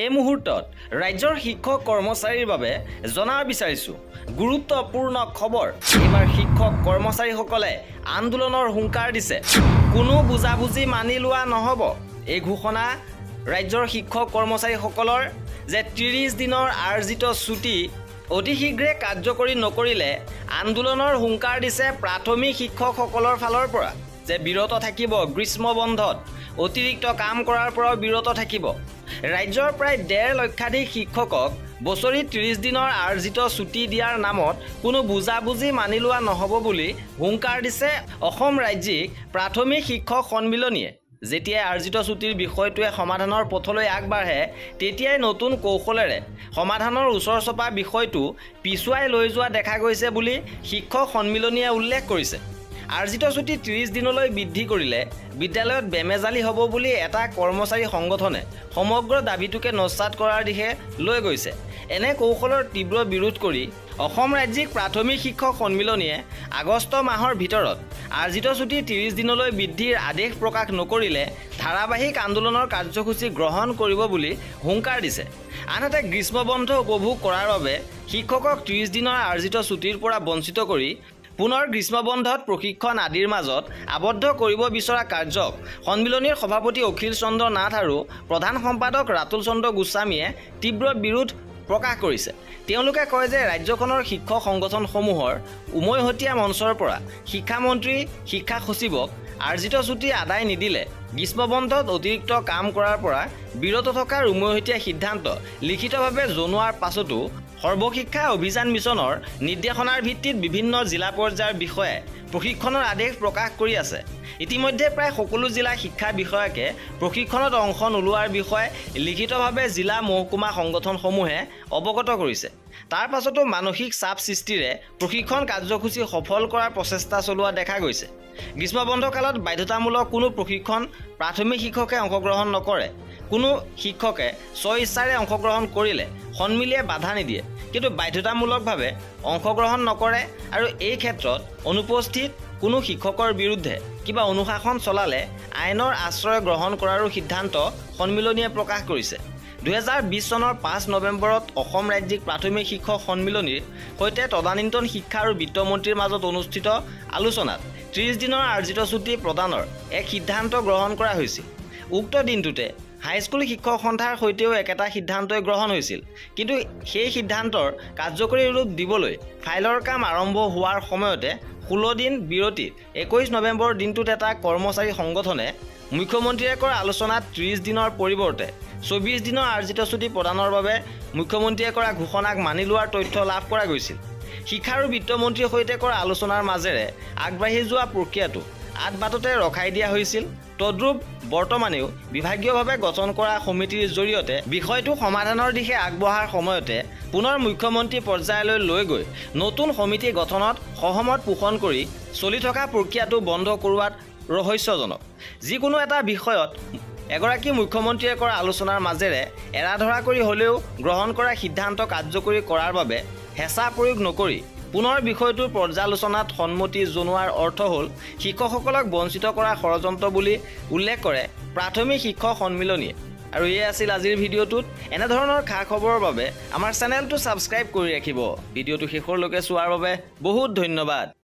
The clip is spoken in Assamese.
এই মুহূৰ্তত ৰাজ্যৰ শিক্ষক কৰ্মচাৰীৰ বাবে জনা বিচাৰিছো গুৰুত্বপূৰ্ণ খবৰ। এবাৰ শিক্ষক কৰ্মচাৰীসকলে আন্দোলনৰ হুংকাৰ দিছে। কোনো বুজাবুজি মানি লোৱা নহ'ব। এই ঘোষণা ৰাজ্যৰ শিক্ষক কৰ্মচাৰীসকলৰ যে 30 দিনৰ আৰ্জিত ছুটি অতি শীঘ্ৰে কাৰ্যকৰী নকৰিলে আন্দোলনৰ হুংকাৰ দিছে প্ৰাথমিক শিক্ষকসকলৰ ফালৰ পৰা যে বিৰত থাকিব গ্ৰীষ্ম বন্ধত অতিৰিক্ত কাম কৰাৰ পৰা বিৰত থাকিব। ৰাজ্যৰ প্ৰায় 1.5 লক্ষাধিক শিক্ষকক বছৰি 30 দিনৰ আৰ্জিত ছুটি দিয়াৰ নামত কোনো বুজাবুজি মানি লোৱা নহ'ব বুলি হুংকাৰ দিছে অসম ৰাজ্যিক প্ৰাথমিক শিক্ষক সন্মিলনীয়ে। যেতিয়াই আৰ্জিত ছুটিৰ বিষয়টোৱে সমাধানৰ পথলৈ আগবাঢ়ে তেতিয়াই নতুন কৌশলেৰে সমাধানৰ ওচৰ চপা বিষয়টো পিছুৱাই লৈ যোৱা দেখা গৈছে বুলি শিক্ষক সন্মিলনীয়ে উল্লেখ কৰিছে। আৰ্জিত ছুটি 30 দিনলৈ বৃদ্ধি কৰিলে বিদ্যালয়ত বেমেজালি হ'ব বুলি এটা কৰ্মচাৰী সংগঠনে সমগ্ৰ দাবীটোকে নস্যাৎ কৰাৰ দিশে লৈ গৈছে। এনে কৌশলৰ তীব্ৰ বিৰোধ কৰি অসম ৰাজ্যিক প্ৰাথমিক শিক্ষক সন্মিলনীয়ে আগষ্ট মাহৰ ভিতৰত আৰ্জিত ছুটি 30 দিনলৈ বৃদ্ধিৰ আদেশ প্ৰকাশ নকৰিলে ধাৰাবাহিক আন্দোলনৰ কাৰ্যসূচী গ্ৰহণ কৰিব বুলি হুংকাৰ দিছে। আনহাতে গ্ৰীষ্ম বন্ধ উপভোগ কৰাৰ বাবে শিক্ষকক 30 দিনৰ আৰ্জিত ছুটিৰ পৰা বঞ্চিত কৰি পুনৰ গ্ৰীষ্ম বন্ধত প্ৰশিক্ষণ আদিৰ মাজত আবদ্ধ কৰিব বিচৰা কাৰ্যক সন্মিলনীৰ সভাপতি অখিল চন্দ্ৰ নাথ আৰু প্ৰধান সম্পাদক ৰাতুল চন্দ্ৰ গোস্বামীয়ে তীব্ৰ বিৰোধ প্ৰকাশ কৰিছে। তেওঁলোকে কয় যে ৰাজ্যখনৰ শিক্ষক সংগঠনসমূহৰ উমৈহতীয়া মঞ্চৰ পৰা শিক্ষামন্ত্ৰী শিক্ষা সচিবক আৰ্জিত ছুটি আদায় নিদিলে গ্ৰীষ্ম বন্ধত অতিৰিক্ত কাম কৰাৰ পৰা বিৰত থকাৰ উমৈহতীয়া সিদ্ধান্ত লিখিতভাৱে জনোৱাৰ পাছতো সৰ্বশিক্ষা অভিযান মিছনৰ নিৰ্দেশনাৰ ভিত্তিত বিভিন্ন জিলা পৰ্যায়ৰ বিষয়ে প্ৰশিক্ষণৰ আদেশ প্ৰকাশ কৰি আছে। ইতিমধ্যে প্ৰায় সকলো জিলা শিক্ষা বিষয়াকে প্ৰশিক্ষণত অংশ নোলোৱাৰ বিষয়ে লিখিতভাৱে জিলা মহকুমা সংগঠনসমূহে অৱগত কৰিছে। তাৰ পাছতো মানসিক চাপ সৃষ্টিৰে প্ৰশিক্ষণ কাৰ্যসূচী সফল কৰাৰ প্ৰচেষ্টা চলোৱা দেখা গৈছে। গ্ৰীষ্ম বন্ধকালত বাধ্যতামূলক কোনো প্ৰশিক্ষণ প্ৰাথমিক শিক্ষকে অংশগ্ৰহণ নকৰে। কোনো শিক্ষকে স্বইচ্ছাৰে অংশগ্ৰহণ কৰিলে সন্মিলনীয়ে বাধা নিদিয়ে, কিন্তু বাধ্যতামূলকভাৱে অংশগ্ৰহণ নকৰে আৰু এই ক্ষেত্ৰত অনুপস্থিত কোনো শিক্ষকৰ বিৰুদ্ধে কিবা অনুশাসন চলালে আইনৰ আশ্ৰয় গ্ৰহণ কৰাৰো সিদ্ধান্ত সন্মিলনীয়ে প্ৰকাশ কৰিছে। 2020 চনৰ 5 নৱেম্বৰত অসম ৰাজ্যিক প্ৰাথমিক শিক্ষক সন্মিলনীৰ সৈতে তদানীন্তন শিক্ষা আৰু বিত্তমন্ত্ৰীৰ মাজত অনুষ্ঠিত আলোচনাত 30 দিনৰ আৰ্জিত ছুটি প্ৰদানৰ এক সিদ্ধান্ত গ্ৰহণ কৰা হৈছিল। উক্ত দিনটোতে হাইস্কুল শিক্ষক সন্থাৰ সৈতেও একেটা সিদ্ধান্তই গ্ৰহণ হৈছিল, কিন্তু সেই সিদ্ধান্তৰ কাৰ্যকৰী ৰূপ দিবলৈ ফাইলৰ কাম আৰম্ভ হোৱাৰ সময়তে 16 দিন বিৰতিত 21 নৱেম্বৰ দিনটোত এটা কৰ্মচাৰী সংগঠনে মুখ্যমন্ত্ৰীয়ে কৰা আলোচনাত 30 দিনৰ পৰিৱৰ্তে 24 দিনৰ আৰ্জিত ছুটি প্ৰদানৰ বাবে মুখ্যমন্ত্ৰীয়ে কৰা ঘোষণাক মানি লোৱাৰ তথ্য লাভ কৰা গৈছিল। শিক্ষা আৰু বিত্তমন্ত্ৰীৰ সৈতে কৰা আলোচনাৰ মাজেৰে আগবাঢ়ি যোৱা প্ৰক্ৰিয়াটো আধবাটতে ৰখাই দিয়া হৈছিল। তদ্ৰূপ বৰ্তমানেও বিভাগীয়ভাৱে গঠন কৰা সমিতিৰ জৰিয়তে বিষয়টো সমাধানৰ দিশে আগবঢ়াৰ সময়তে পুনৰ মুখ্যমন্ত্ৰী পৰ্যায়লৈ লৈ গৈ নতুন সমিতি গঠনত সহমত পোষণ কৰি চলি থকা প্ৰক্ৰিয়াটো বন্ধ কৰোৱাত ৰহস্যজনক। যিকোনো এটা বিষয়ত এগৰাকী মুখ্যমন্ত্ৰীয়ে কৰা আলোচনাৰ মাজেৰে এৰাধৰা কৰি হ'লেও গ্ৰহণ কৰা সিদ্ধান্ত কাৰ্যকৰী কৰাৰ বাবে হেঁচা প্ৰয়োগ নকৰি পুনৰ বিষয়টোৰ পৰ্যালোচনাত সন্মতি জনোৱাৰ অৰ্থ হ'ল শিক্ষকসকলক বঞ্চিত কৰা ষড়যন্ত্ৰ বুলি উল্লেখ কৰে প্ৰাথমিক শিক্ষক সন্মিলনীয়ে। আৰু এয়ে আছিল আজিৰ ভিডিঅ'টোত। এনেধৰণৰ খা খবৰৰ বাবে আমাৰ চেনেলটো ছাবস্ক্ৰাইব কৰি ৰাখিব। ভিডিঅ'টো শেষলৈকে চোৱাৰ বাবে বহুত ধন্যবাদ।